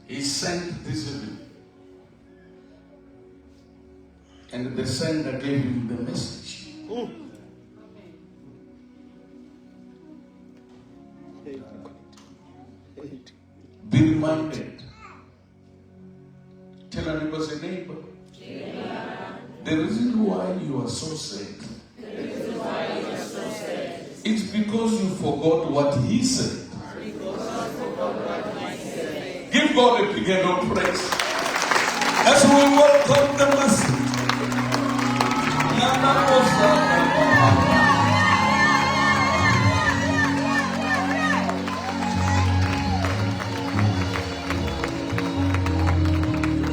He sent this evening. And the sender gave him the message. Be reminded. Tell a neighbor, say, neighbor. The reason why you are so sick, it's because you forgot what he said. Give God a big hand of praise as we welcome the message.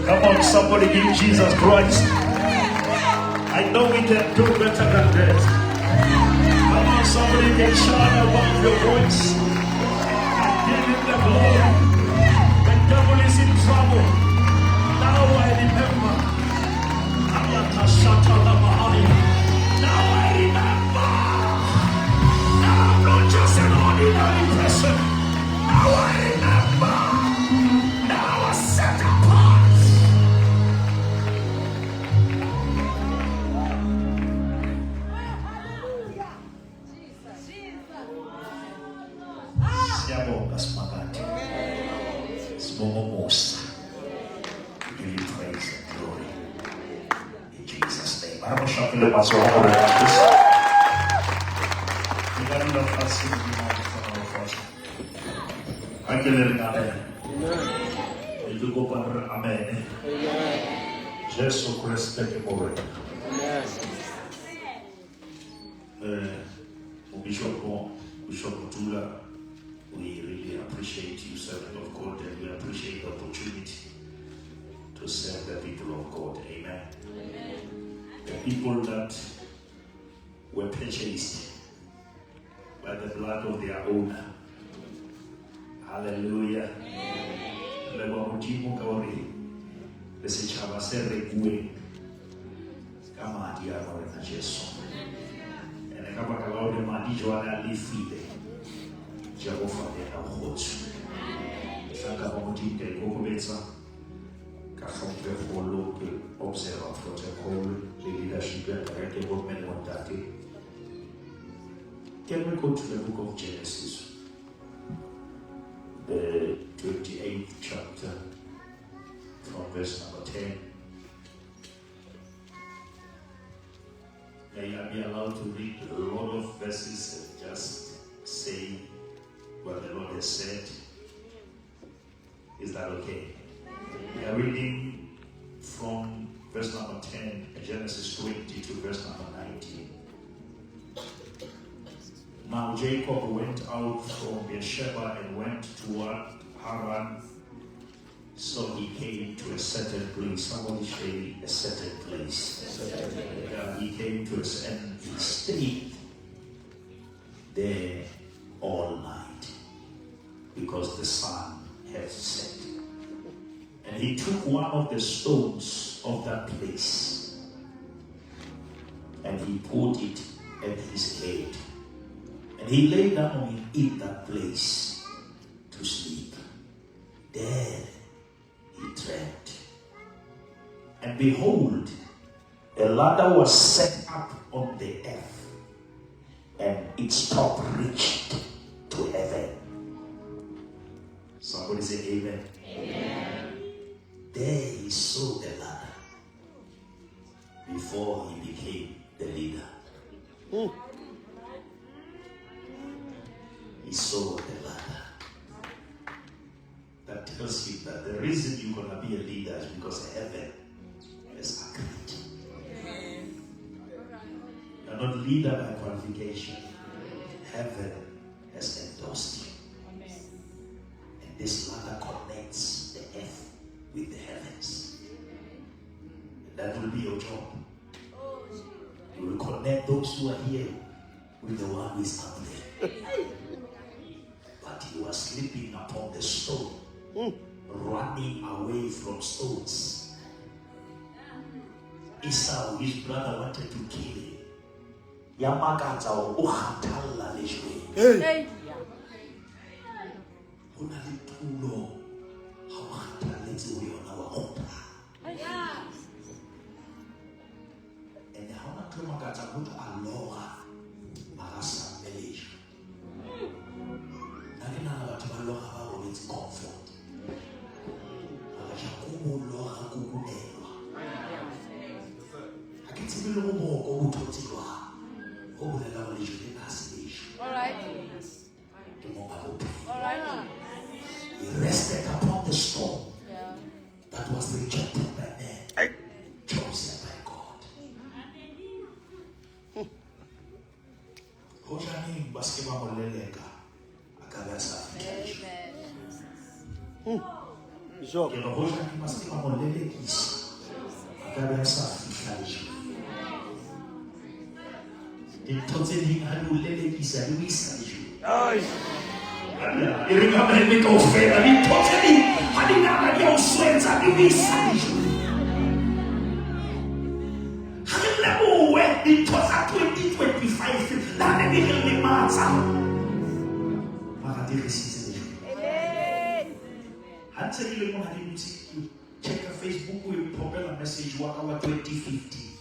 Come on, somebody give Jesus Christ. I know we can do better than this. Come on, somebody can shout above your voice and give him the glory. The devil is in trouble. Now I remember. Now I remember. Now I'm not just an ordinary person. Now I remember. Now I was set apart. Siyabonga simakade. Sibonga umusa. Give you praise and glory. In Jesus' name. I'm shouting about so hard. We got enough us in the mouth for our first. I can let it amen. You go for amen. Jesus Christ take it over. Bishop Mutula, we really appreciate you, servant of God, and we appreciate the opportunity to serve the people of God. Amen. The people that were purchased by the blood of their owner. Hallelujah. Lebo mutimo kaori besechava serekue kama adia kwa na Yesu. Ene kama kawaida madijo ala lifide. Jehova na uhotu. Sanga mutinde kokobetsa. Kasombe follow the observer protocol, the leadership and the development of that. Can we go to the book of Genesis? The 28th chapter from verse number 10. May I be allowed to read a lot of verses and just say what the Lord has said? Is that okay? We are reading from verse number 10, Genesis 20 to verse number 19. Now Jacob went out from Beersheba and went toward Haran. So he came to a certain place. Somebody say a certain place. He came to a certain place. He stayed there all night because the sun had set. And he took one of the stones of that place and he put it at his head. And he lay down in that place to sleep. There he dreamt. And behold, a ladder was set up on the earth, and its top reached to heaven. Somebody say amen. Amen. There he saw the ladder before he became the leader. He saw the ladder. That tells you that the reason you're going to be a leader is because heaven has agreed. You're not leader by qualification. Heaven has endorsed you. And this ladder connects the earth with the heavens. And that will be your job. You will connect those who are here with the one who is up there. But he was sleeping upon the stone, running away from stones. Esau, his brother, wanted to kill him. Yamakata ukhathala leshwe. Unalitulo hawakhathala. ke re go tla ke masema mo lelekisa a ka be a sa fihla lejwe dintho tse ding ha di o lelekisa di o isa lejwe e re ka mene kaofela dintho tse ding ha di nana di a o swetsa di o isa lejwe ha re lebohe dintho tsa 2025 la ne di re lematsa mara di re sitse lejwe ha ntse di le mo ha di dutse check Facebook o ipopela message wa ka wa 2015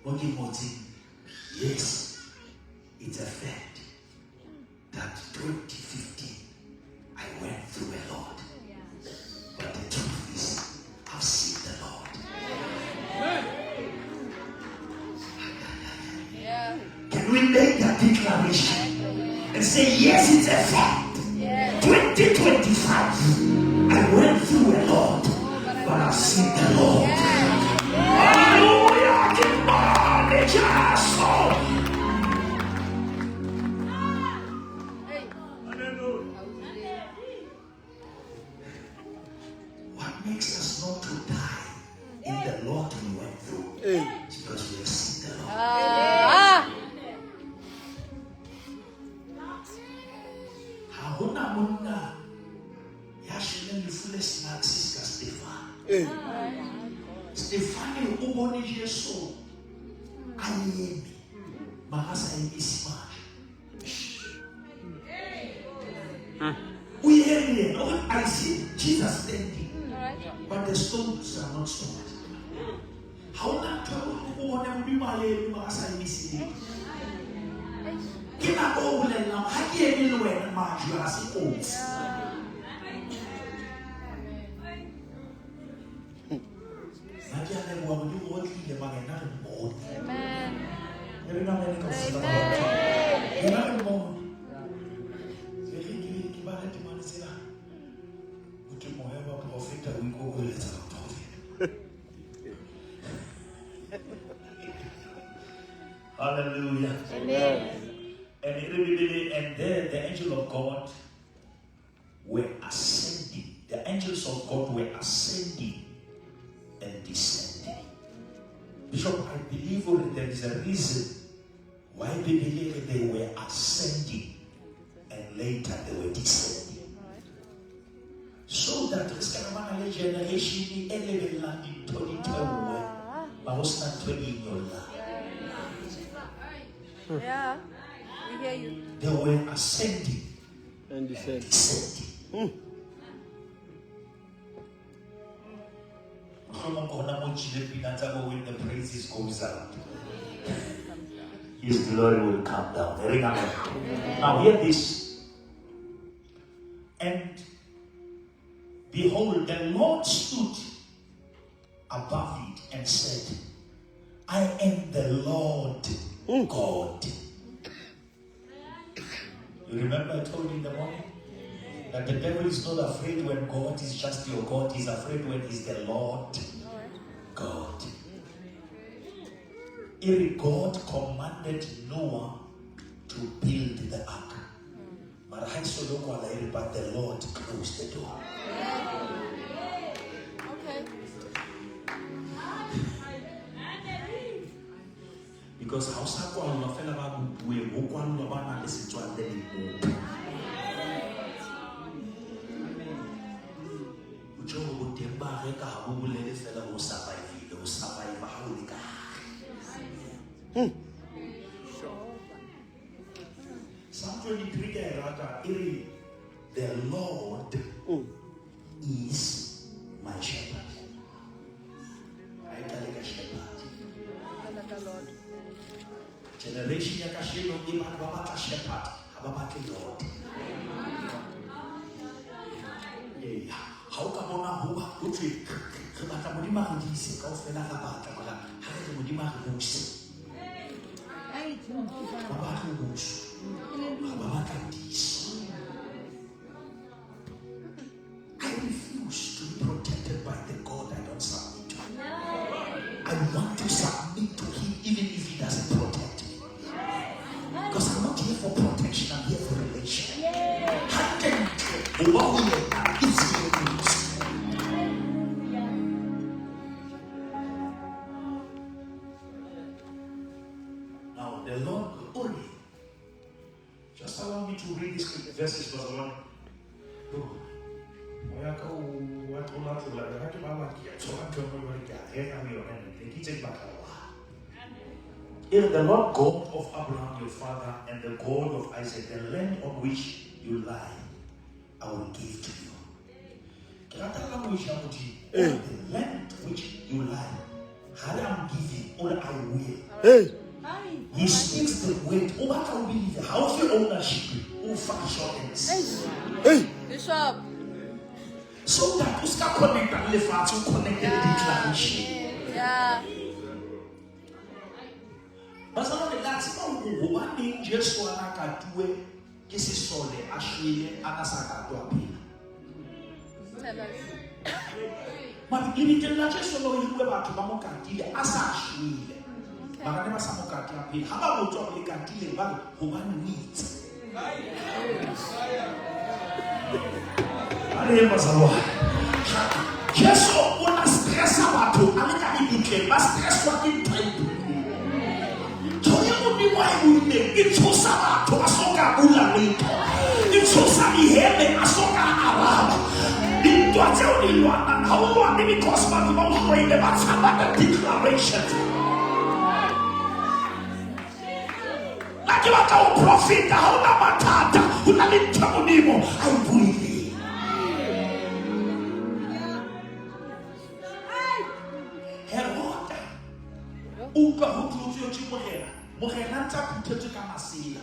what you want. Yes, it's a fact that 2015 I went through a lot, but the truth is I've seen the Lord. Can we make that declaration and say yes, it's a fact? 2025 I went through a lot, but I've seen the Lord. Hallelujah! What makes us not to die in the Lord we went through is because we have seen the Lord. Hauna muna yashile lifule sinaksis ka Stefan. Stefani ubone Yesu ayemi mahasa isimama. We hear here, I see Jesus standing, but the stones are not stones. How not to ubone mimale mahasa isimama. Kina ko ule na hakiemi luwe na maju asi Hallelujah. Amen. And there the angel of God were ascending. The angels of God were ascending and descending. Bishop, I believe there is a reason why they believe they were ascending and later they were descending. So that this generation in land in 2021, but was not 20 in your life. Yeah, we hear you. They were ascending and descending. When the praises goes out, His glory will come down. Now hear this. And behold, the Lord stood above it and said, I am the Lord God. You remember I told you in the morning that the devil is not afraid when God is just your God. He's afraid when He's the Lord God. If God commanded Noah to build the ark, but the Lord closed the door. Okay. Because house we Psalm 23 the Lord is my shepherd. I tell you, shepherd. Generation yakashino ima babaka shepherd, babaka Lord. How come on who put it? Kabata mudima ngisi kaufena kabata mala hadi mudima ngusi. Babaka ngusi. Babaka ndisi. I refuse to be protected by the God I don't submit to. I want to submit to Him even if He doesn't protect me. Because I'm not here for protection, I'm here for relation. How can you If the Lord God of Abraham your father and the God of Isaac, the land on which you lie, I will give to you. The land which you lie, how I'm giving, or I will. Hey. He speaks the word. How is your ownership? Hey. Bishop. So that you can connect and live out to connect the declaration. Yeah. But some of the last one being just one I can do it. This is so the Ashwele and Asaka to appeal. Tell us. But if you tell just so you go back to Mamoka, as Ashwele. But I never saw Moka appeal. How about you can deal about who one needs? Just on a stress about to Alika became a stress working type. Why we make it so sad to Asoka Bula later? It's so sad he had the Asoka Arab. It was only one and how long did it cost me to read about some other declaration? Like you are a prophet, how the Matata, who are in Tamonimo, I believe. Herod, Uka who to your Morenata putete kama sila.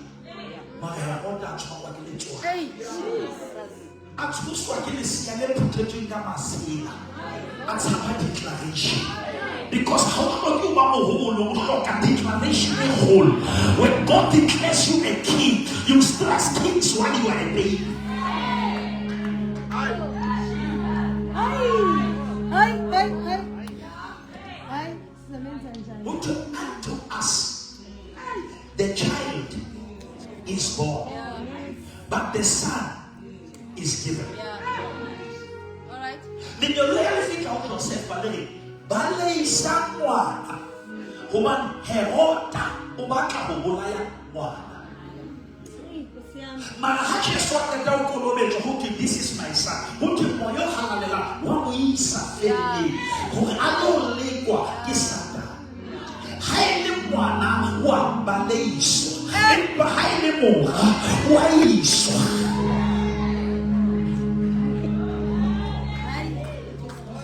Maherota chwa kile chwa. Hey, Jesus. Atuswa kile sila putete kama sila. Atapa declaration. Because how long you want to hold a declaration in whole. When God declares you a king, you still as kings while you are a baby. What to add to us? The child is born, but the son is given. All right. Then you really think out yourself, Ballet someone who want Herota, Ubaka, Ubulaya, one. Mahachi swat the dog, this is my son. Who took my Yohanala, one is a family, who I don't live is highly one, one ballet. And behind more, why is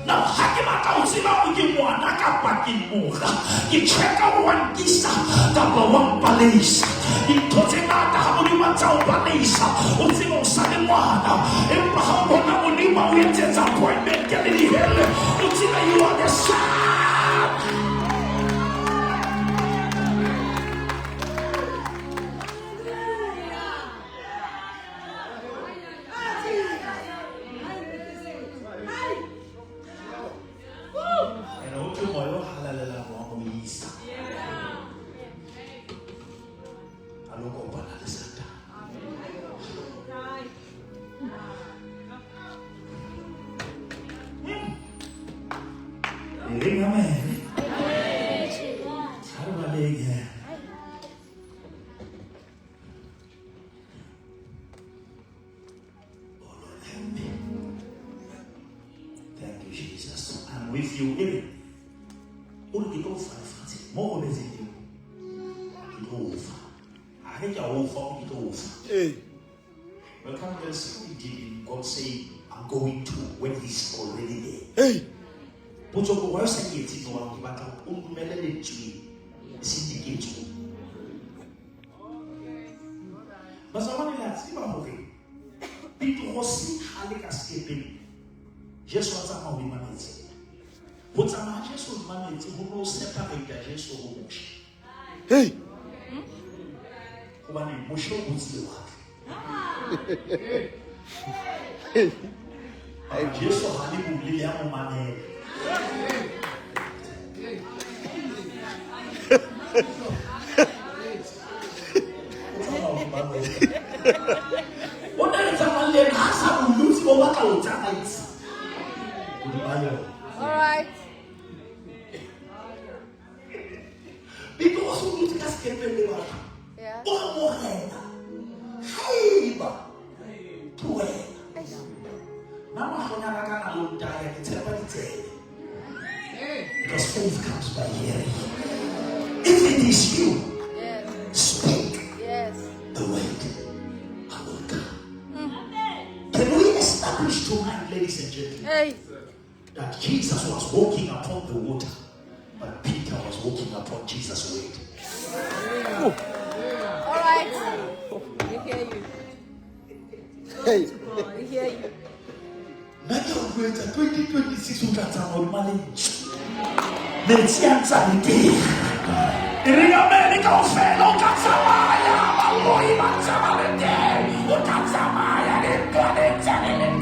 now, Hakimata Uzima Ugiwa, Nakapaki Mura, you check out one Gisa, double one police, you Totimata, Hamudimata Palisa, Uzimo Salimana, Abraham Unima, we get an appointment, get in the hell, Uzima, you are the son. With you, even only go for more than you. It over. I think you're over. It over. Hey. But come here, see God say, I'm going to when He's already there. Hey. But your voice and yet, you know, but I'm melody tree. Syndicate. But someone else, you are moving. People who see how they escaping. Just what I'm moving, man. But I'm just with my mate who will separate the just so much. Hey! Who are in Musho with you? I just saw Honey who really have a man. What is a man that has to lose over our time? All right. Because we need to escape the water. Yeah. One more hand. Hey, but two hands. Now, I'm going to will die and tell what it's because faith comes by hearing. If it is you, speak the word, I will come. Can we establish tonight, ladies and gentlemen, that Jesus was walking upon the water, but Peter was walking upon Jesus' word? All right. We hear you. Hey. We hear you. Many of you 2026 will get some more money. Let's get some tea. In America, fellow Katsamaya, Malloy, Matsamalete, Katsamaya, and Planetarian.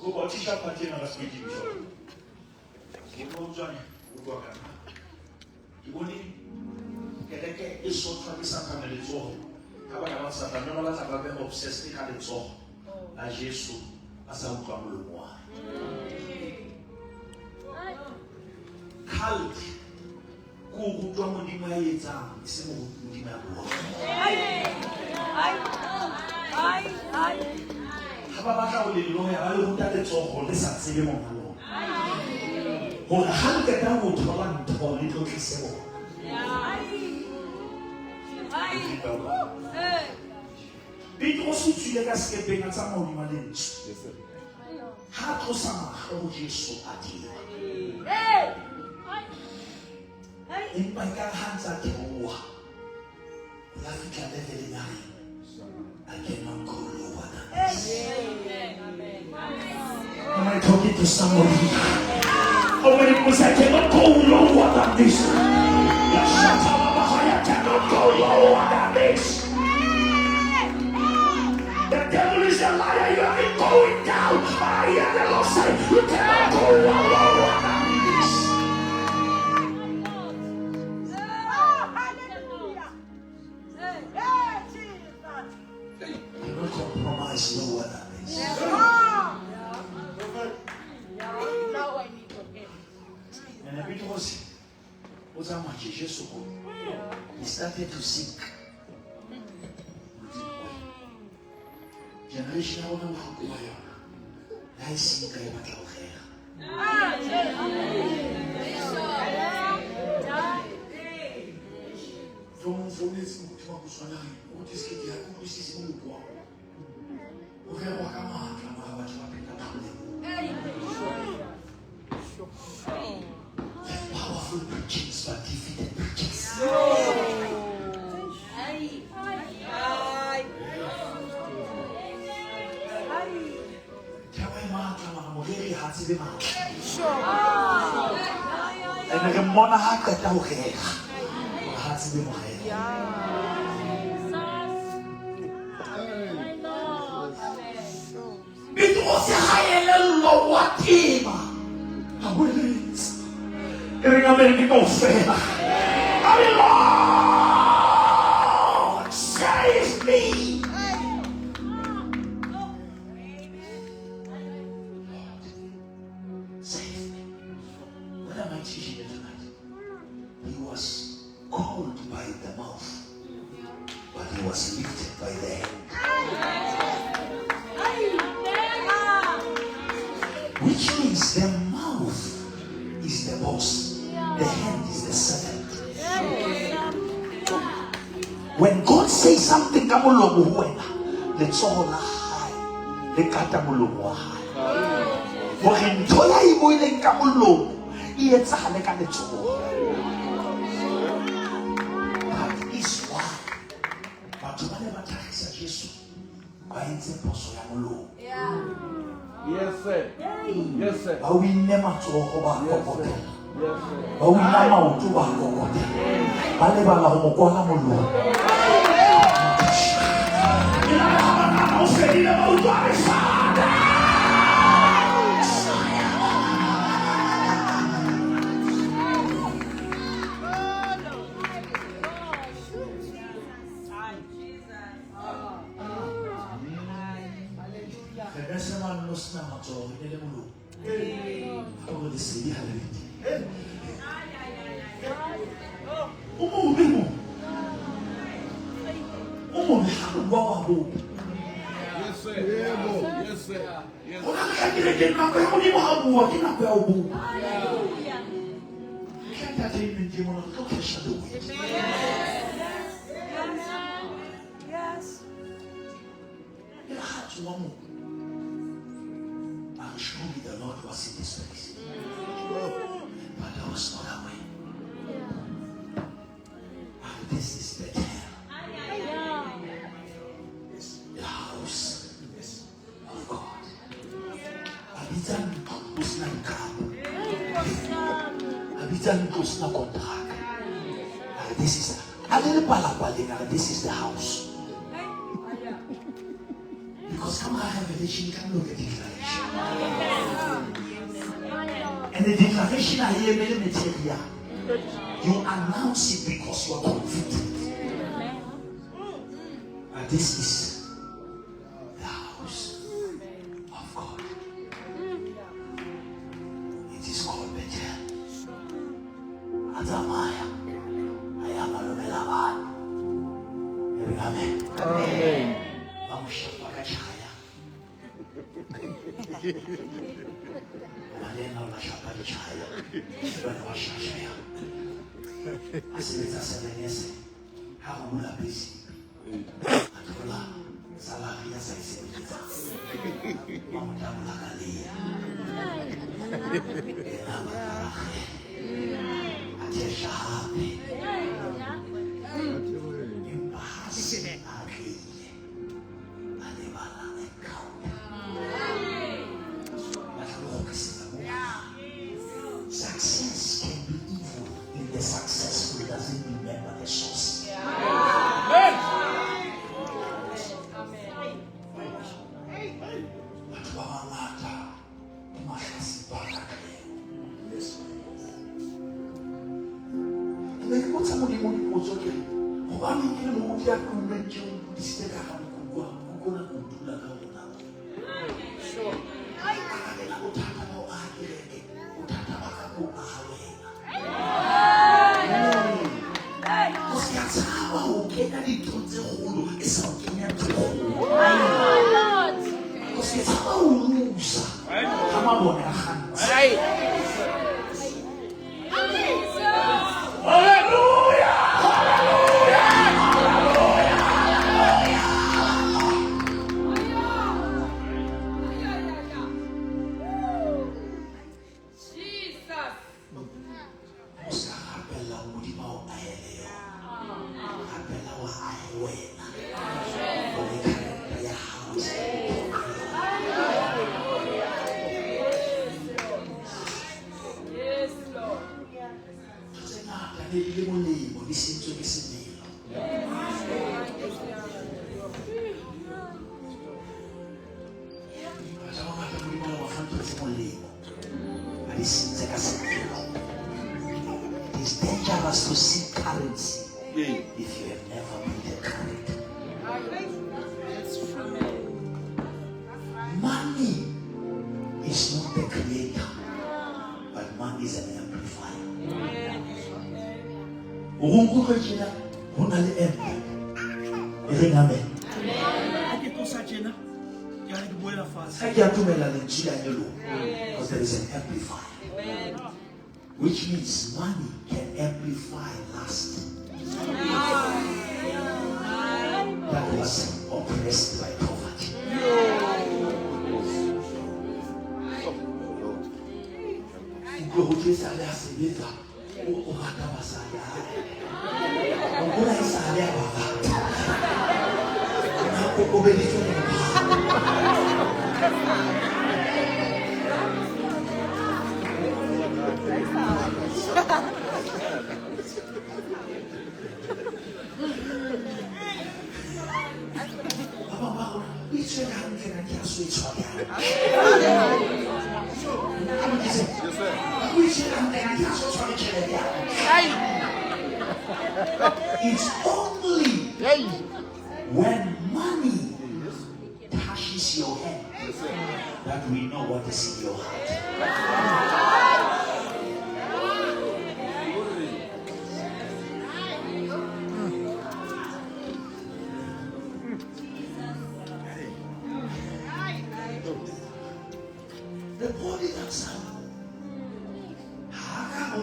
Go watch it up until I was speaking. Iboni keleke isotwa bisakana letsoho abana ba satana ba latsa ba be obsessed ka letsoho la Jesu asa utlwa molomo wa cult go rutwa modimo ya etsang se mo modimo ya bua ai ha ba batla go le loya ba le ruta letsoho le sa tsebe mo malong hore ha le ka go thola ntho le tlo tlise bona Petro se tswile ka sekepeng a tsamaya hodima lentswe ha tlosa mahlo Jesu a dira empa ka ha ntse a theoha la fitla level ya hae I cannot go lower than this. Am I talking to somebody? Oh, when it was I cannot go lower than this. I cannot go lower than this. The devil is a liar. You have been going down. I hear the Lord say, you cannot go lower than this. You will compromise lower than this. And every time he started to seek. Generation I want to I see I want to powerful preachings but defeated preachings. And the monarch that I it was a high lower team. I will Lord, save me. Save me. What am I teaching you tonight? He was called by the mouth, but he was lifted by the hand. Which means the mouth is the boss. The hand is the servant. When God says something, let's all high. But is why. But whenever Jesus, Yes, sir. Yes, sir. we never talk about but we now do our God. Balebala homokola mulu. Yes, sir. Yes, sir. Yes, I'm sure the Lord was in this place. But I was not aware. And this is Bethel. The house of God. Habitan kusna kamp. Habitan kusna kontrak. This is this is the house. Because come on, revelation, come look at declaration. And the declaration I hear many material. You announce it because you are confident. And this is the house of God. It is called Bethel. Azamaya. I am a Lumelaban. Amen. Amen. Maneno la shambani chaya. Bwana washashaya. Asileta semenyese. Hawa mula bisi. Atula salafia saisilita. Mamuta mula kalia. Ena makarahe. Atesha hape. Impahasi akiye. Alibala ekau. Success can be evil if the successful doesn't remember the source. It's dangerous to seek currency if you have never been a current. Money is not the creator, but money is an amplifier. Because there is an amplifier. Which means money can amplify lust that was oppressed by poverty. It's only when money touches your hand that we know what is in your heart. Be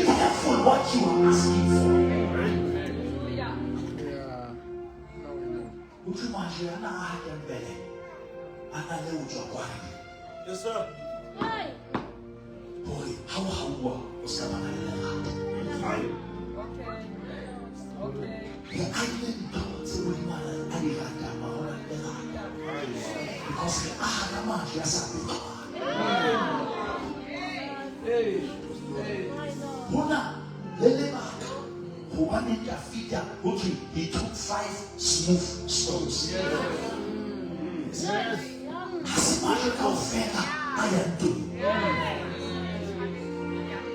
careful what you are asking for. Yes, sir. Boy, how was the man? Okay. The island dogs will man and because the Ahama just he took 5 smooth stones. Yes. As magical feather I am doing.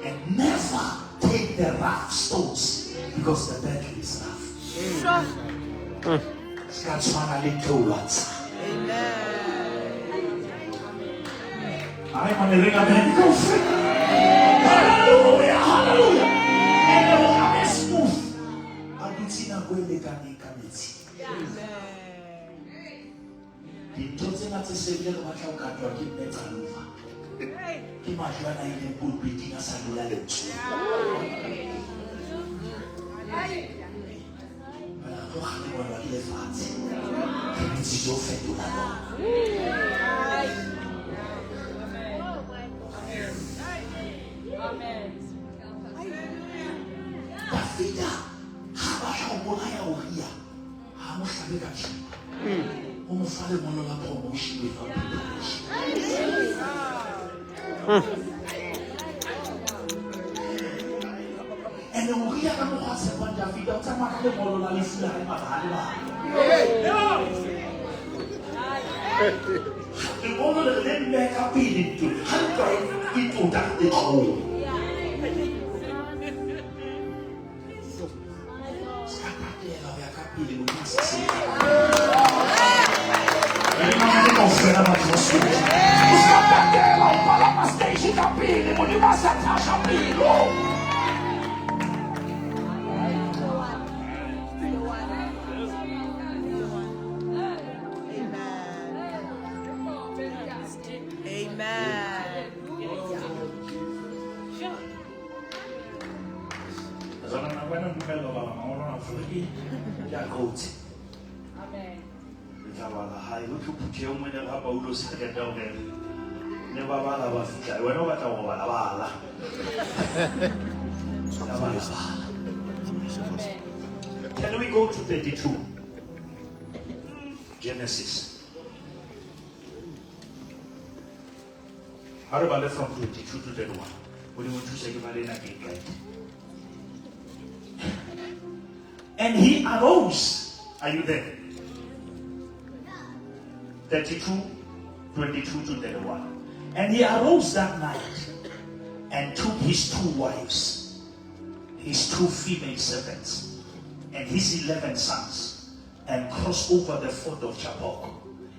And never take the rough stones because the battle is rough. That's one I little ones. I'm on the ring of medical feather. Hallelujah, hallelujah. And the one is smooth. Abutina Gwele Kamiti. He doesn't have to say, you know what you can do, keep better over. He might run in a good beating as a little. But I don't have to worry about the fat. It's your fate to that. Amen. Davida, Habasha Bolaya Oria, Hamusabikachi. Father, one of our promotion without preparation. And the Oria has a bunch of Davida, Tamaka, Molola, Lifla, and Mahana. The woman that then make a feeling to handwrite into that the hole. Can we go to 32? Genesis. How about from 22 to 31? What do you want to say about it again, right? And he arose. Are you there? 32, 22 to 31. And he arose that night and took his 2 wives, his 2 female servants, and his 11 sons, and crossed over the ford of Jabbok.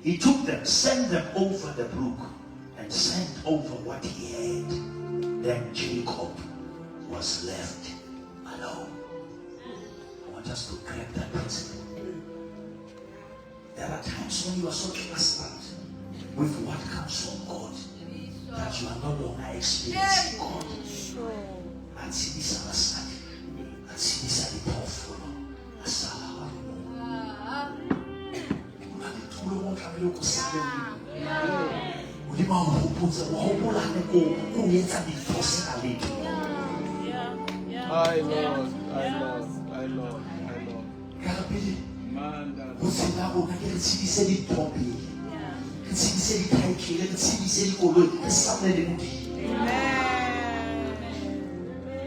He took them, sent them over the brook, and sent over what he had. Then Jacob was left alone. I want us to grab that principle. There are times when you are so transparent with what comes from God that you are no longer experiencing God. And see this understanding. And see this at the powerful.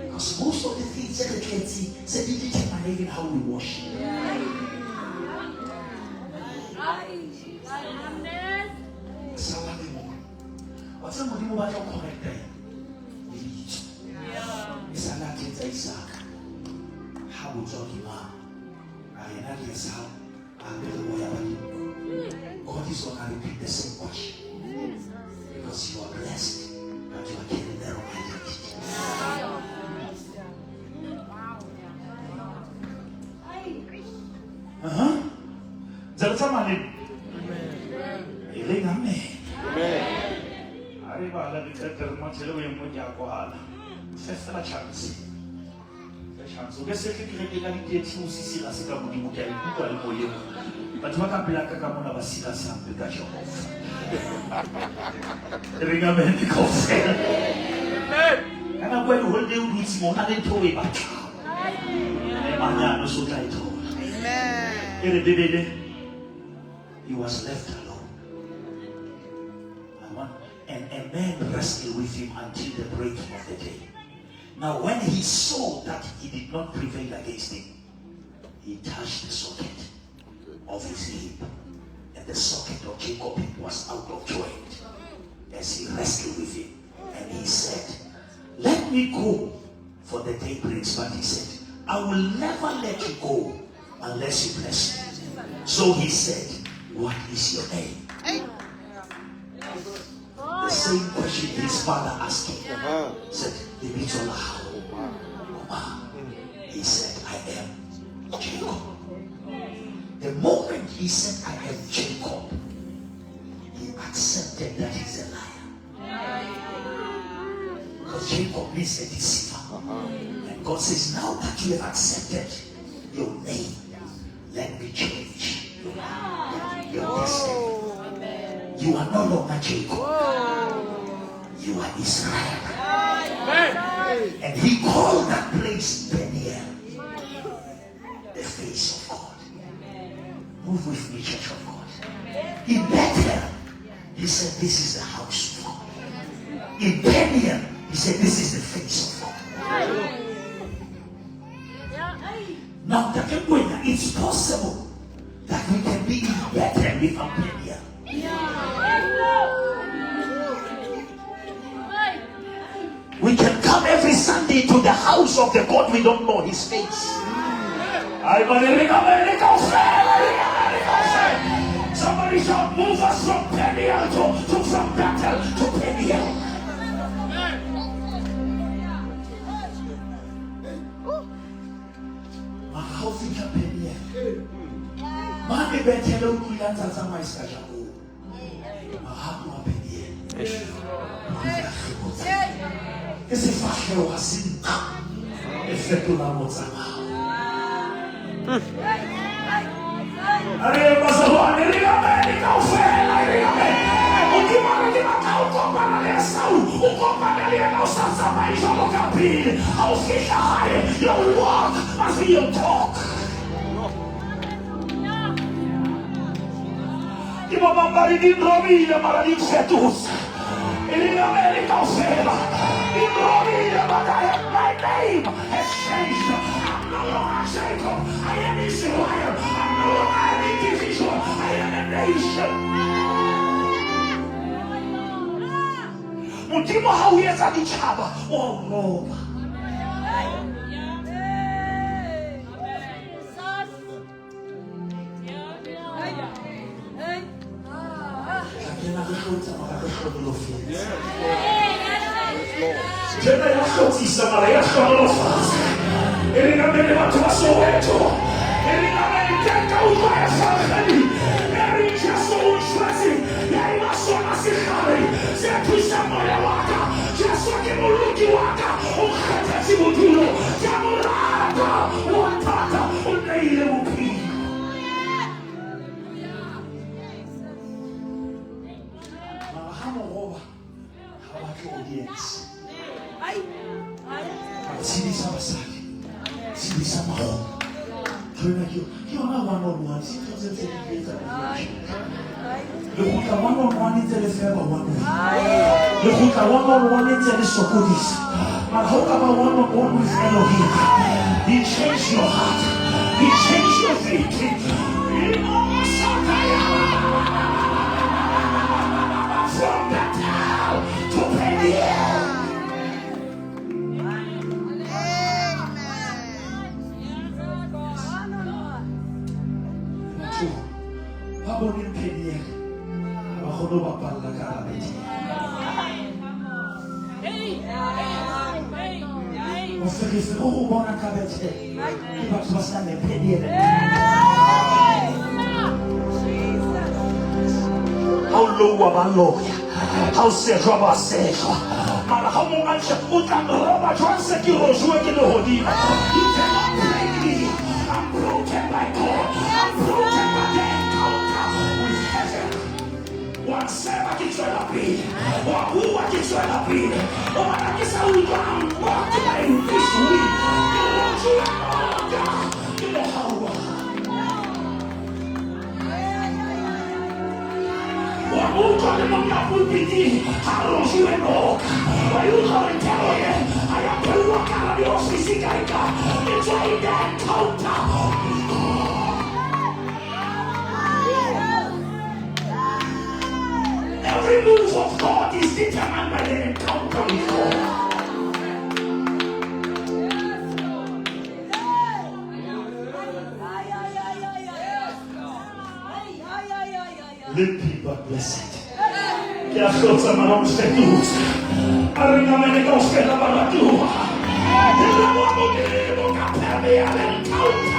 Because most of the things that they can see, they determine how we worship. Somebody who was correct. It's a lot of Isaac. How would you give I am yes, how God is going to repeat the same question. Because you are blessed, but you are getting the wrong identity. Tell somebody. Amen. Arriva alla vita ma ce lo vogliamo già qua. Questa è la chance. La chance. Che se che la vita è su si la si capo di mucchiare tutto al moio. Ma tu va capire che come una vasila sempre da ciò. Amen. Cose. Kana kweli holde ultimo na dentro we ba. Emanya so title. Amen. He was left alone. And a man wrestled with him until the breaking of the day. Now when he saw that he did not prevail against him, he touched the socket of his hip, and the socket of Jacob was out of joint as he wrestled with him. And he said, let me go, for the day breaks. But he said, I will never let you go unless you bless me. So he said, what is your name? The same question his father asked him. Said, Omar. He said, I am Jacob. The moment he said, I am Jacob, he accepted that he's a liar. Because Jacob is a deceiver. And God says, now that you have accepted your name, let me change your destiny. You are no longer Jacob. You are Israel. And he called that place Peniel, the face of God. Move with me, church of God. In Bethel, he said, this is the house of God. In Peniel, he said, this is the face of God. Now, it's possible that we can be in Bethel without Peniel. We can come every Sunday to the house of the God we don't know his face. Somebody shall move us from Peniel to from Bethel to Peniel. How think of Peniel? Mami Bethel ukianza zama iskajabu. Mahamu wa Peniel. Esse facho assim, efeito na mozama. Aí passa o ano, ele América, o fé, ele o que manda de matar o copa na liação, o copa na liação, mais joga o capim, ao ficar, you walk, mas you talk. E uma barriga dormida, maravilha fetus. Ele América, o fé. But my name has changed. I'm no longer Jacob. I am Israel. I'm no longer an individual. I am a nation. Mutima hauweza nichaba. Oh no. Tena yashotisa mara yashotolofa. Ele não me levantou a Soweto. Ele não me entenda o pai Saheli. Ele já sou um chance. E aí na sua cidade, se tu chama a waka, já só que muluki waka, o kata se muduro, já murata, o atata, o neile mupi. Mahamo roba, hawaki audience. Sini sama saja, sini sama orang. Karena you are one-on-one. See, you are one-on-one in the favor one way. You are one-on-one in the sokotis. But how about one-on-one with Elohim? He changed your heart. He changed your thinking. From the town to Peniel. Abonin Peniel, abajo va para la cara de ti. On se réfère au bon à cabete. Il va te passer à Peniel. How low abaloya. How sejwa ba sejwa. Mara how mo ansha uta roba jwanse ki rojwe ki no hodina. You cannot break me. I'm broken by God. I'm broken by the encounter with heaven. Wasema kichwela pili. Wahuwa kichwela pili. Omanakisa uja amwaki na invisui. Rojwe oga. Ile hawa. Wahuwa ni mga pulpiti. Harojwe oga. Wayuha wenteroye. Ayapewa karabio sisikaika. It's like the encounter. Every move of God is determined by the encounter with God. Live people blessed. Que a força não se reduz. A rengamento que os pés da barra tua. E o amor de boca permeia a encounter.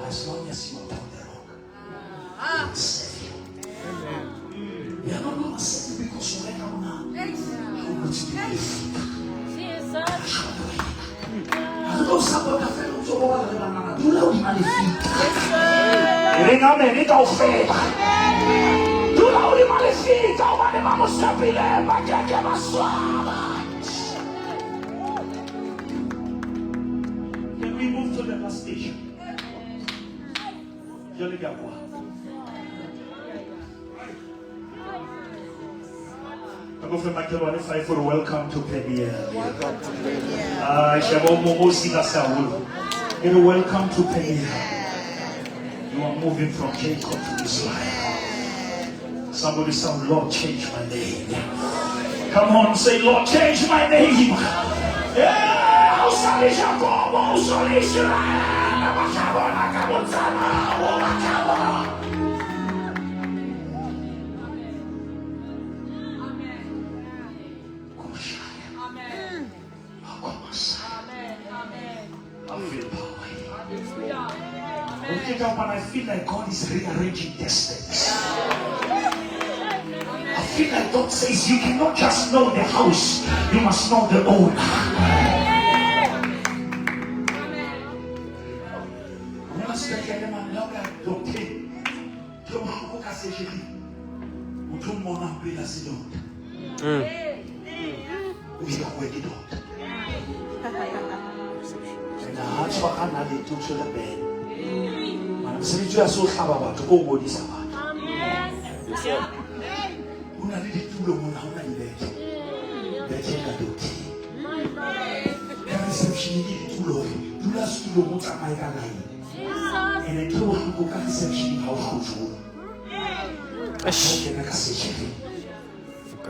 As long as you are upon the rock, I will save you. We are not going to save you because you are now. I will go to be my feet. I don't know somebody that fell into water. You know my feet. Ringamento fede. Tu laudi malefita, ma ne vamos sapere, ma che ma suava. Can we move to the last station? Jolly Gabwa. I'm going to make you one five for welcome to Premier. Welcome to Premier. Welcome to Premier. You are moving from Jacob to Israel. Somebody sound, Lord, change my name. Come on, say, Lord, change my name. Yeah, usali Jacob, usali Israel. Nakabona kabutana, nakabona. I feel power. When I feel like God is rearranging destinies. I feel like God says you cannot just know the house, you must know the owner. O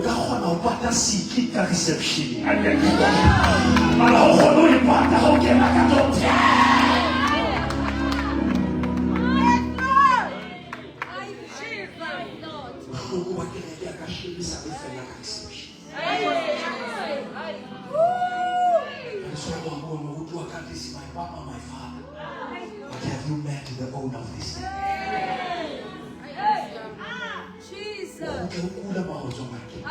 ka kgona ho pata seat ka reception. Mara ho kgona ho ipata ha o kena ka doctor. Bohloko ba kereke a ka shebisa le fela ka reception. So I want to do a this my papa, my father. But have you met the owner of this thing? Jesus. Okay, who the man was on my kid?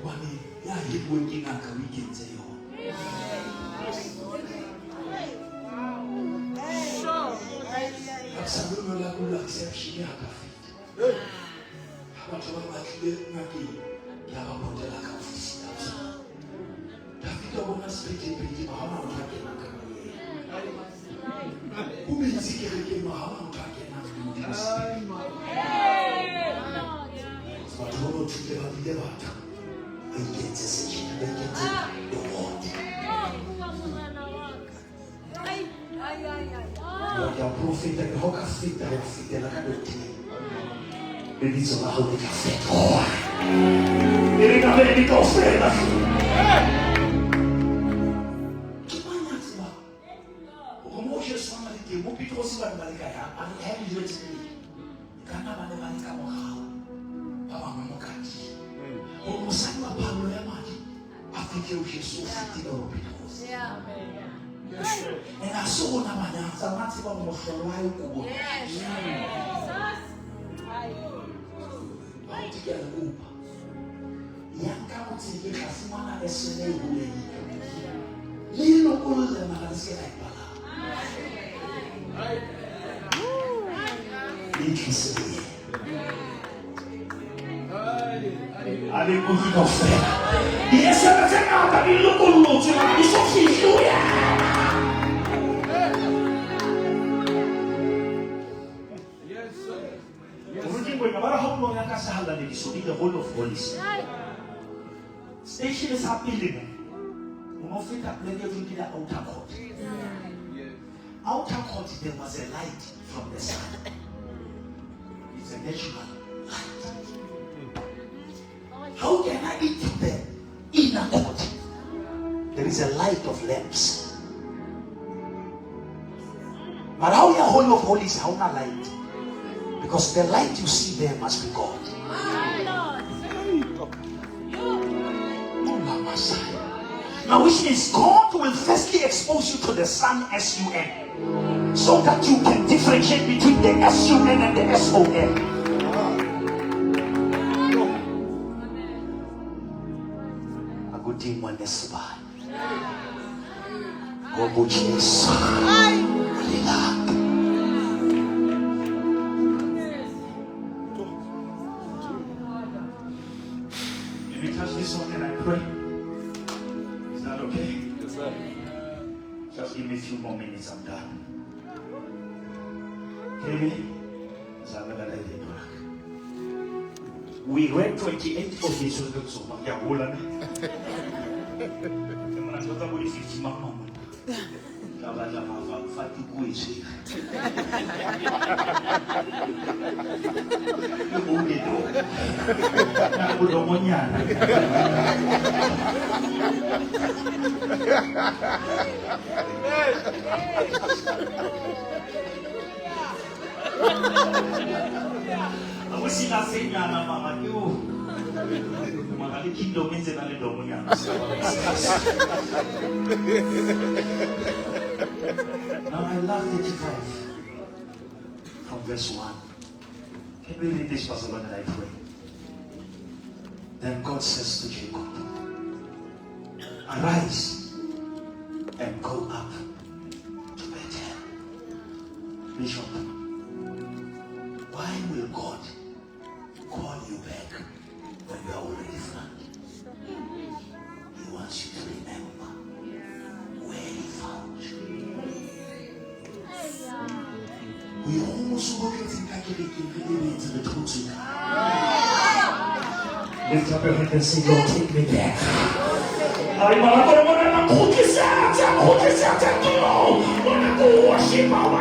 One day, yeah, he working at the weekend. And I saw now my hands. I'm not even more for life. All together, young county, you can see one of the slave women. Little older than I say like Bala. Interesting. Allez-vous d'en faire. Il est certain que le colon, tu vas lui sortir. No matter how long I can say so in the whole of police. Station is happy living. We don't fit up plenty of the outer court. Outer court, there was a light from the sun. It's a natural light. How can I eat the inner court? There is a light of lamps. But how you whole of holies, how not light? Because the light you see there must be God. Now which means God will firstly expose you to the sun S-U-N, so that you can differentiate between the S-U-N and the S-O-N. A good team when they survive. Go go chase. Let me touch this one and I pray. Is that okay? Yes, sir. Just give me a few more minutes, I'm done. Okay? We read 28 of this. Now I love 35 from verse 1. Can we read this verse alone and I pray? Then God says to Jacob, arise and go up to Bethel. Bishop, why will God call you back when you are already found? He wants you to remember where He found you. We almost forget in the truth. Lift up your hand and say, Lord, take me back. I'm going to worship our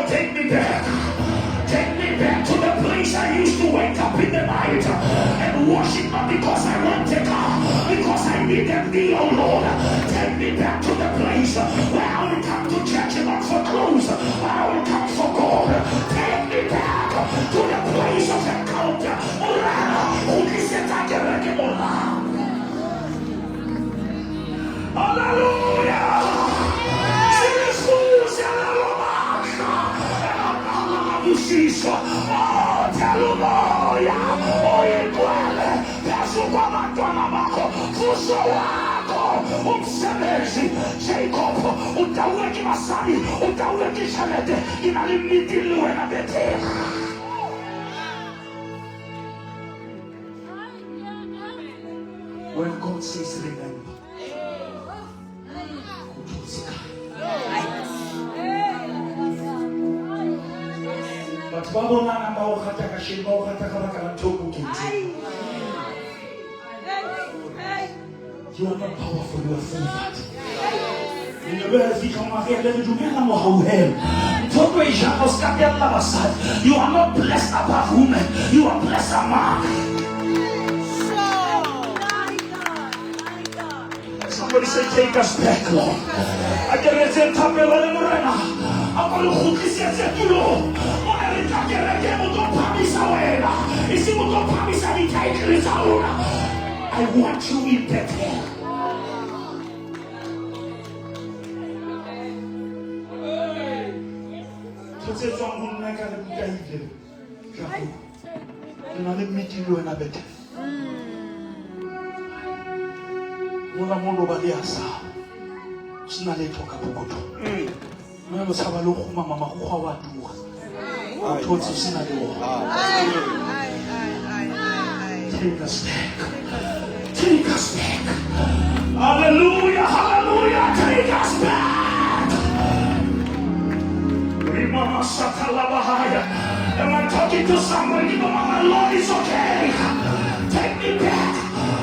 Lord, take me back. Take me back to the place I used to wake up in the night and worship, not because I wanted God, because I needed thee, oh Lord. Take me back to the place where I will come to church not for clothes, but I will come for God. Take me back to the place of encounter. Hallelujah! Jacob, utaweki masani, utaweki shalete, inalimiti luwe na bete. When God says remember, but Bible na ambao hataka shimo hataka bakala toku kinzi. You are not powerful, you are favored. You are not blessed above women, you are blessed among. Somebody say, take us back, Lord. I can let them tap it on the arena. I'm going to hook this yet to know. I want you in Bethel. So say someone like I let me tell you in a Bethel. Mula mundo baliasa. Sinale toka bukutu. Mwana sabalo kuma mama kwa watu. Watu sinale wa. Take us back. Take us back. Hallelujah, hallelujah. Take us back. Remama sakalabahaya. Am I talking to somebody? My Lord is okay. Take me back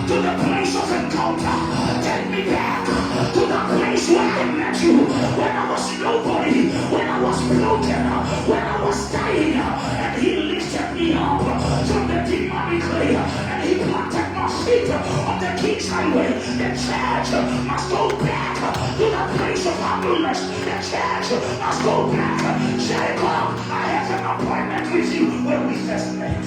to the place of encounter. Take me back to the place where I met you. When I was nobody, when I was broken, when I was dying, and He lifted me up from the demonic clay, and He planted my feet on the King's Highway. The church must go back to the place of humbleness. The church must go back. Jacob, I have an appointment with you when we first met.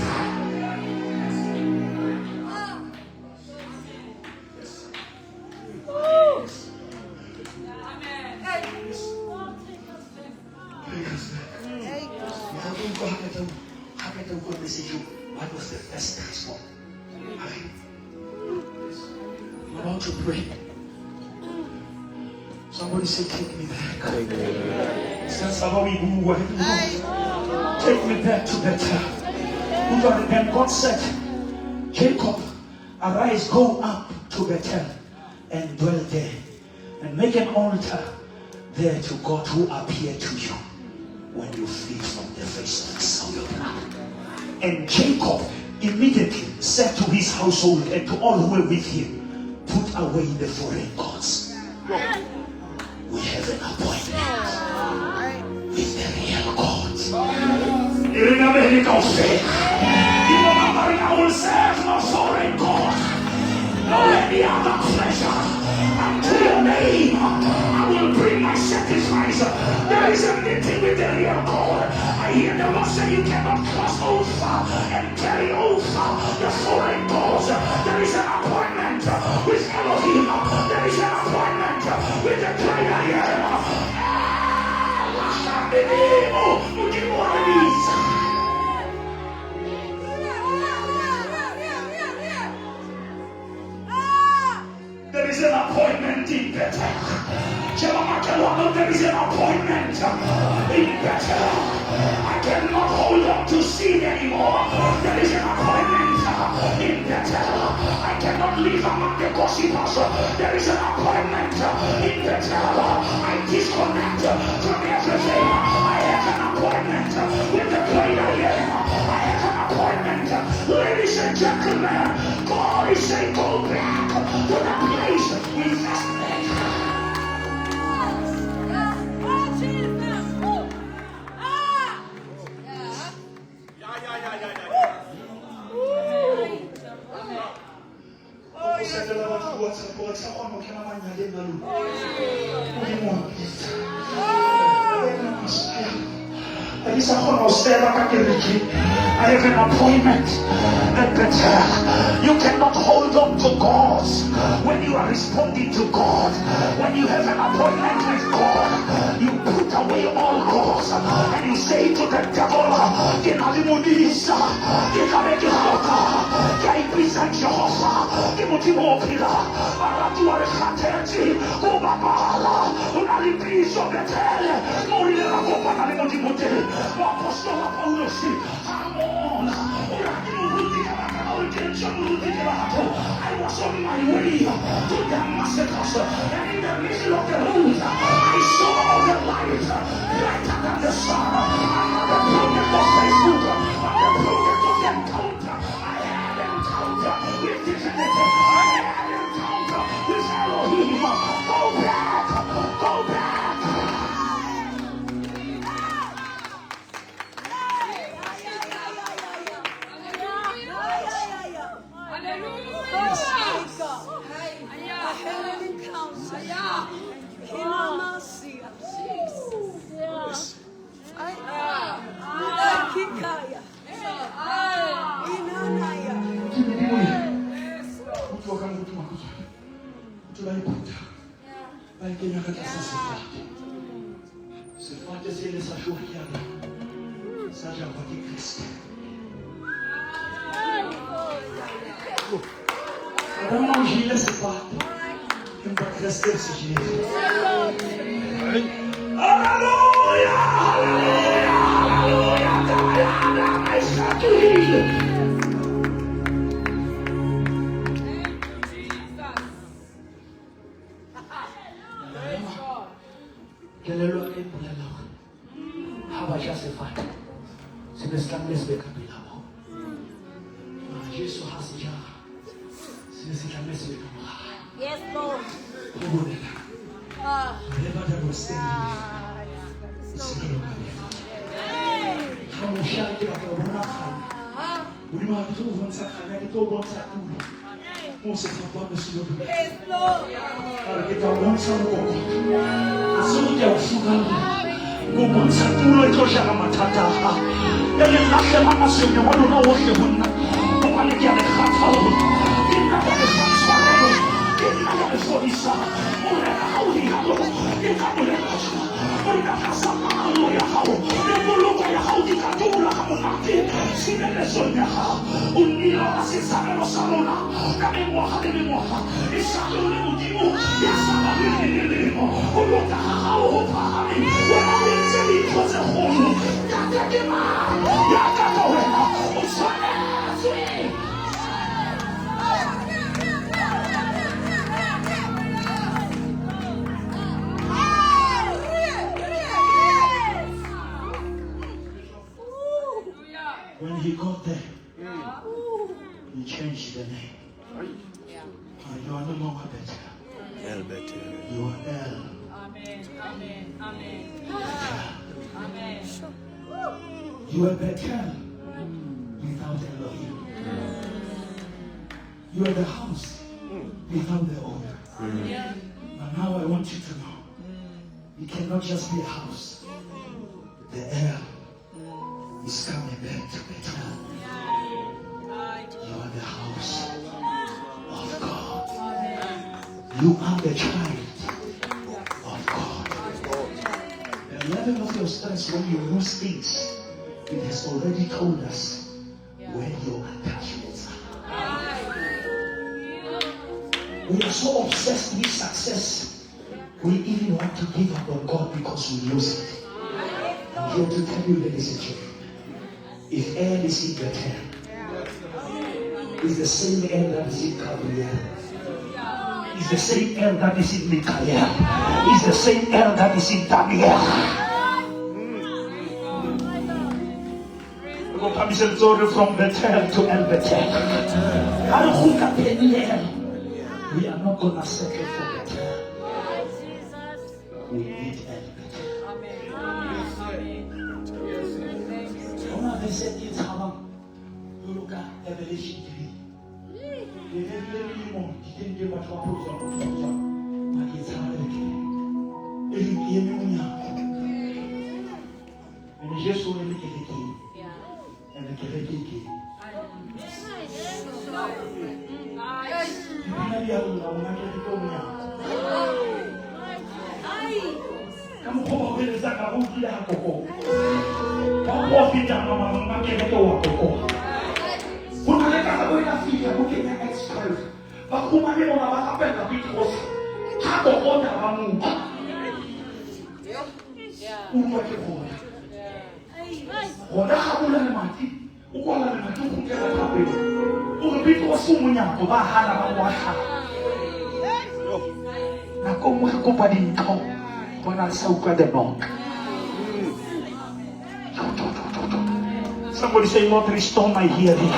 What was the first response? I'm about to pray. Somebody say, take me back. Take me back to Bethel. And God said, Jacob, arise, go up to Bethel and dwell there, and make an altar there to God who appeared to you when you flee from the face of the sound of blood. And Jacob immediately said to his household and to all who were with him, put away the foreign gods. We have an appointment with the real God. You remember he goes say, I will serve no foreign God, no any other pleasure. Unto your name I will bring my sacrifice. There is a meeting with the real God. I hear the Lord say you cannot cross over and carry over the foreign gods. There is an appointment with Elohim. There is an appointment with the great I am. There is an appointment in Bethel. There is an appointment in Bethel. I cannot hold on to sin anymore. There is an appointment in Bethel. I cannot live among the gossipers. There is an appointment in Bethel. I disconnect from everything. I have an appointment with the great I am. I have an appointment. Ladies and gentlemen, God is saying go back to the place we first met. I have an appointment at Bethel. You cannot hold on to God when you are responding to God. When you have an appointment with God, you put away all gods and you say to the devil, I was on my way to Damascus, and in the middle of the road, I saw the light brighter than the sun. Another project of Facebook, another project of encounter. I had an encounter with divinity. I had an encounter with Elohim. Go back, go back. Yes, Lord. When he got there, he changed the name. You are no longer Bethel. You are El. Amen. Amen. Amen. You are Bethel without Elohim. You are the house without the owner. But now I want you to know, it cannot just be a house. The air is coming back to Bethel. You are the house of God. You are the child of God. The level of your stress when you lose things, it has already told us where your attachments are. We are so obsessed with success, we even want to give up on God because we lose it. I'm here to tell you, ladies and gentlemen, if air is in Bethel, it's the same air that is in Gabriel. It's the same air that is in Michael. It's the same air that is in Daniel. From Bethel to El Bethel. We are not going to settle for Bethel. We need El Bethel. They said it's how you look at Revelation 3. Somebody say, Lord, restore my hearing.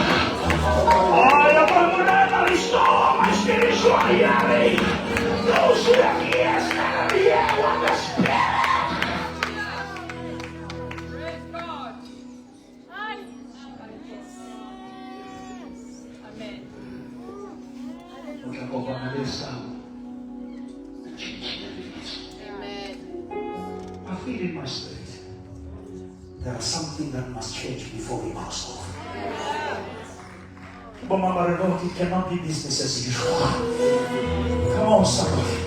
Restore my spiritual hearing. Those who have ears, let them hear what the Spirit. Praise God. Amen. I feel in my spirit. There is something that must change before we cross over. But Mama Renault, it cannot be business as usual. Come on, somebody.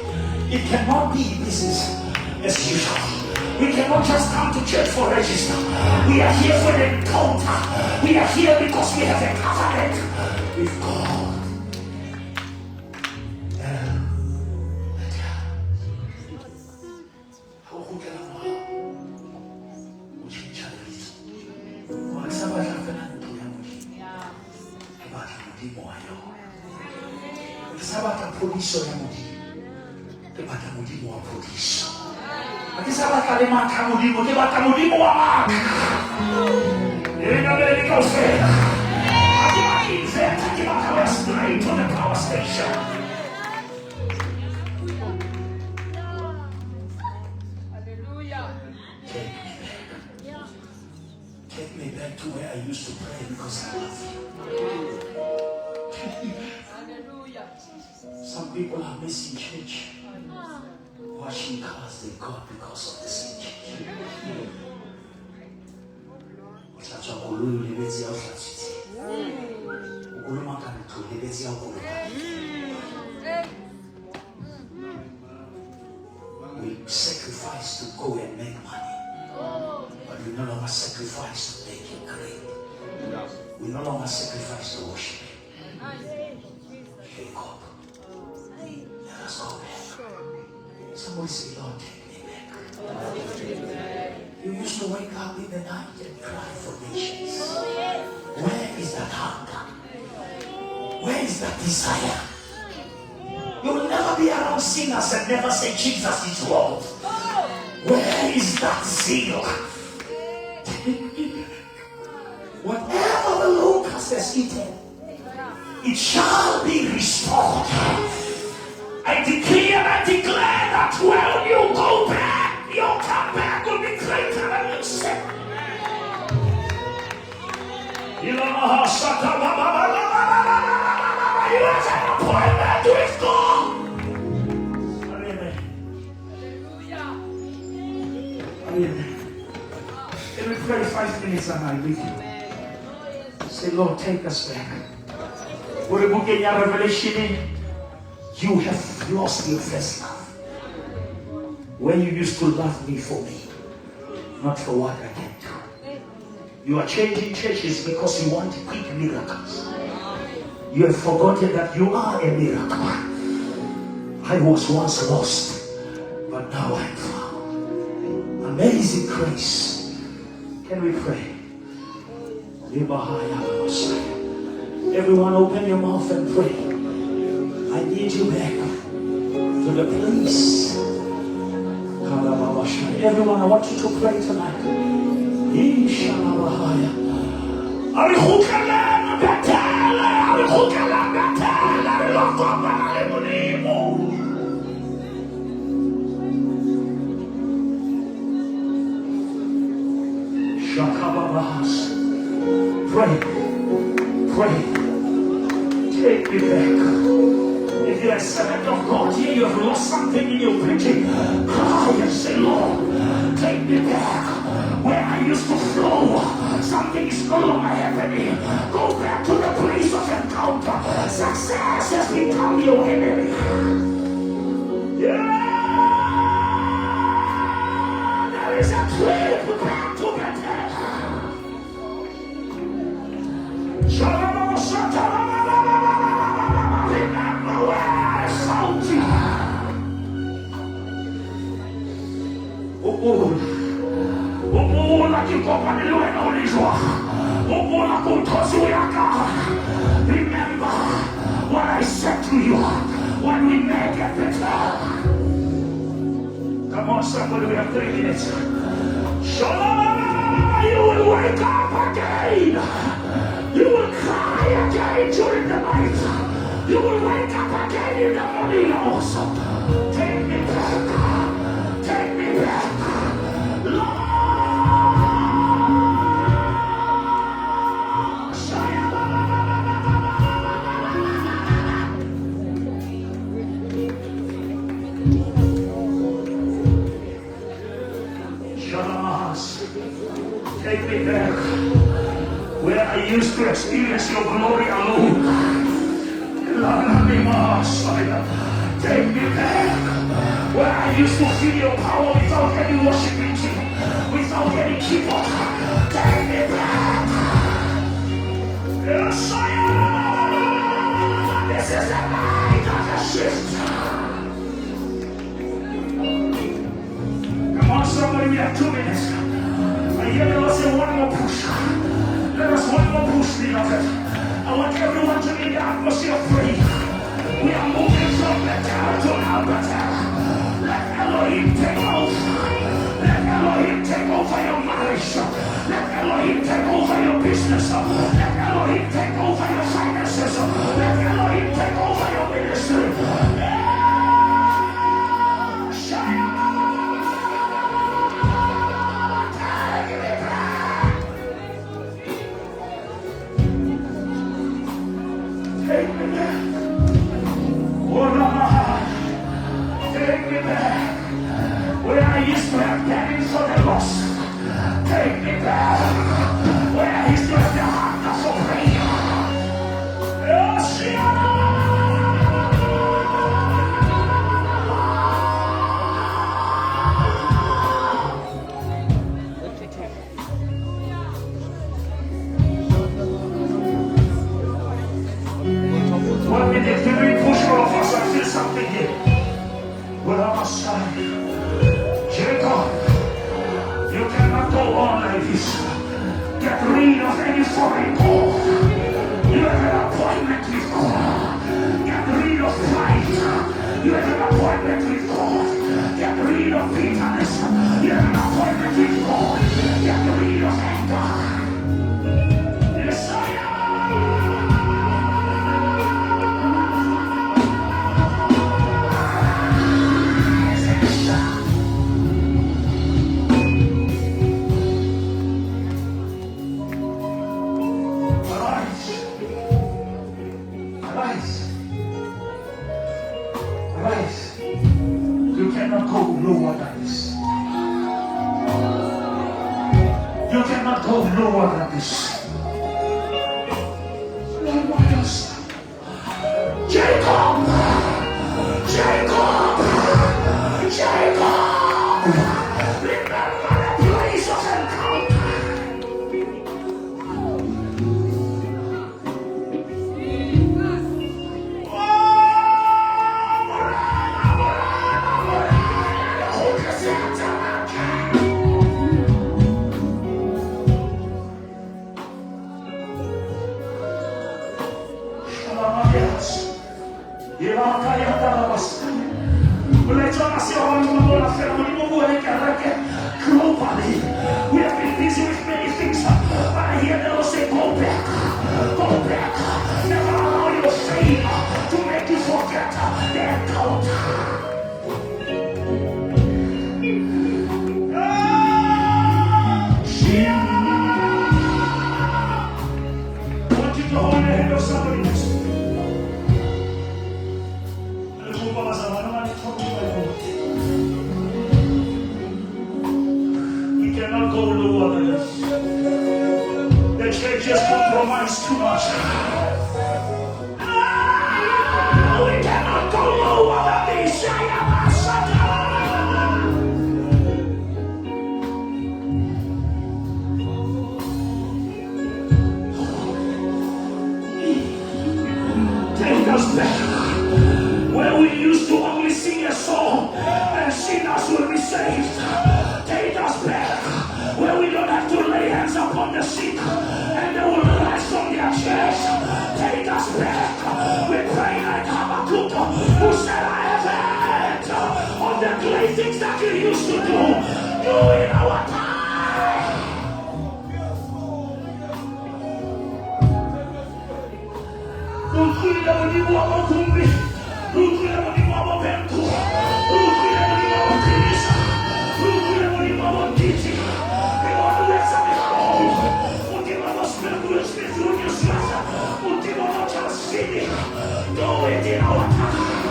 It cannot be business as usual. We cannot just come to church for register. We are here for the encounter. We are here because we have a covenant with God. Take me back to where I used to pray because I love you. Some people are missing church. Washing cars they got because of the same church. We sacrifice to go and make money. But we no longer sacrifice to make it great. We no longer sacrifice to worship Him. Jacob, let us go back. Somebody say, Lord, take me back. You used to wake up in the night and cry for nations. Where is that hunger? Where is that desire? You will never be around sinners and never say Jesus is Lord. Where is that zeal? Whatever the locust has eaten, it shall be restored. I decree and I declare that when you go back, your comeback will be greater than you said. You have an appointment with God. Can we pray 5 minutes and I leave you? Say, Lord, take us back. Revelation, you have lost your first love. When you used to love me for me, not for what I can do. You are changing churches because you want quick miracles. You have forgotten that you are a miracle. I was once lost, but now I'm found. Amazing grace. Can we pray? Everyone open your mouth and pray. I need you back to the place. Everyone, I want you to pray tonight. Pray. Pray. Take me back. If If you're a servant of God here, you have lost something in your preaching. Cry and say, Lord, take me back where I used to flow. Something is no longer happening. Go back to the place of encounter. Success has become your enemy. Yeah! There is a trip back to Bethel. Remember where I found you. Remember what I said to you when we met at Bethel. Come on, somebody, we have 3 minutes. You will wake up again. You will cry again during the night. You will wake up again in the morning also. Take me back. Take me back. Lord. Take me back where I used to experience your glory alone. Take me back where I used to feel your power without any worshiping team, without any keyboard. Take me back. Yes, I am. This is the night of the shift. Come on, somebody, we have 2 minutes. I hear the Lord say one more push. Let us one more push, beloved. I want everyone to be in the atmosphere of prayer. We are moving from Bethel to now Bethel. Let Elohim take over. Let Elohim take over your marriage. Let Elohim take over your business. Let Elohim take over your finances. Let Elohim take over your ministry. Take me back. Take me back. Where I used to have pennies for the lost. Take me back. Where I used to have the heart for prayer. Yes, yeah. Something here. Well, I'm a son. Jacob, you cannot go on like this. Get rid of any foreign call. You have an appointment with God. Get rid of pride. You have an appointment with God. Get rid of bitterness. You have an appointment with God. Get rid of anger. Yes, I am. You cannot go lower than this. You cannot go lower than this. Lord, what else? Jacob! Jacob! Jacob! Remember the place of encounter. Globally, we have been busy with many things, but I hear the Lord say, go back, go back. Never allow your faith to make you forget the encounter. I want you to hold the hand of somebody next to you. too much. We cannot go lower than this. Take us back where we used to only sing a song and sinners will be saved. Take us back where we don't have to lay hands upon the sick and they will rise from their chairs. Take us back. We pray like Habakkuk, who said, I have heard of the great things that you used to do in our time. Do it in our time.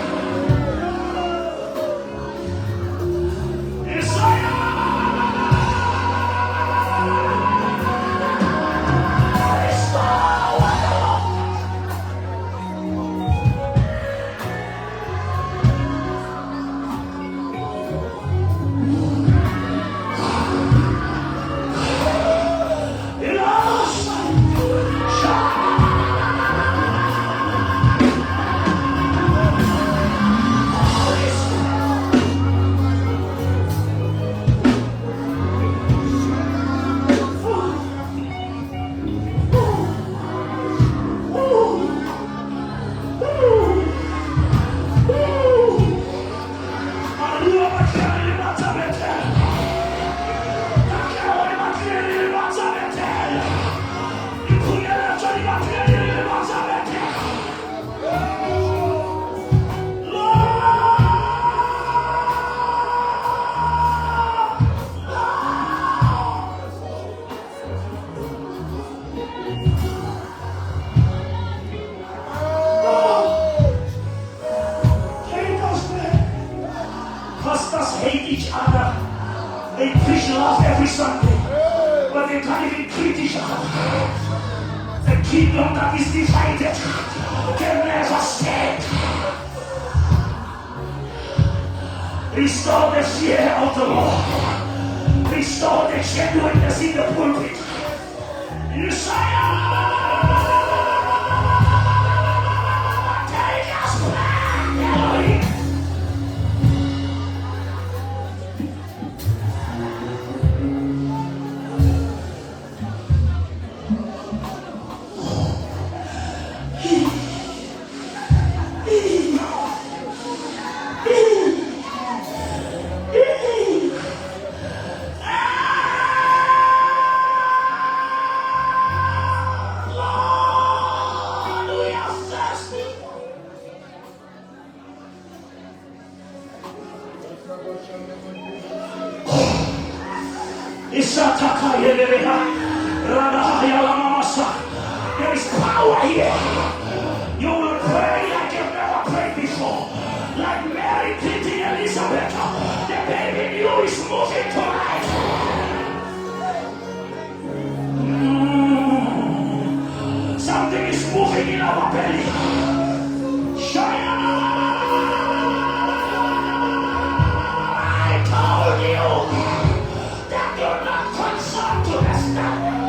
Pastors hate each other. They preach love every Sunday, but they can't even treat each other. The kingdom that is divided can never stand. Restore the fear of the Lord. Restore the genuineness in the pulpit. Take us back, Elohim. There is power here. You will pray like you've never prayed before. Like Mary, Kitty, Elizabeth. The baby in you is moving tonight. Something is moving in our belly. I told you that you're not concerned to the stand.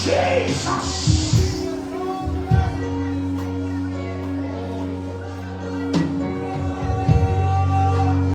Jesus.